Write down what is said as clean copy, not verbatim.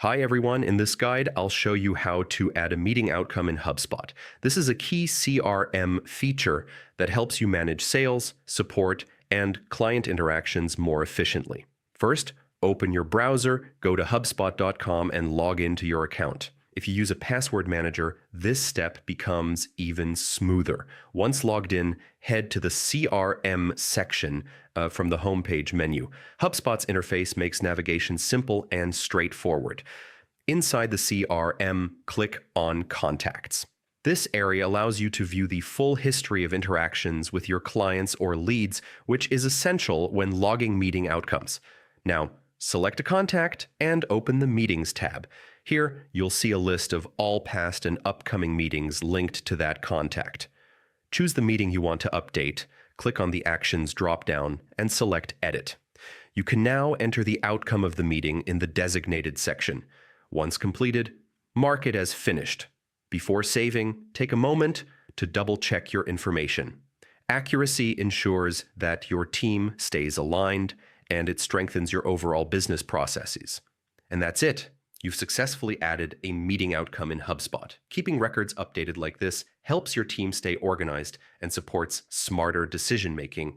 Hi everyone, in this guide I'll show you how to add a meeting outcome in HubSpot. This is a key CRM feature that helps you manage sales, support, and client interactions more efficiently. First, open your browser, go to HubSpot.com and log into your account. If you use a password manager, this step becomes even smoother. Once logged in, head to the CRM section from the homepage menu. HubSpot's interface makes navigation simple and straightforward. Inside the CRM, click on Contacts. This area allows you to view the full history of interactions with your clients or leads, which is essential when logging meeting outcomes. Now, select a contact and open the Meetings tab. Here, you'll see a list of all past and upcoming meetings linked to that contact. Choose the meeting you want to update, click on the Actions drop-down, and select Edit. You can now enter the outcome of the meeting in the designated section. Once completed, mark it as finished. Before saving, take a moment to double-check your information. Accuracy ensures that your team stays aligned, and it strengthens your overall business processes. And that's it. You've successfully added a meeting outcome in HubSpot. Keeping records updated like this helps your team stay organized and supports smarter decision-making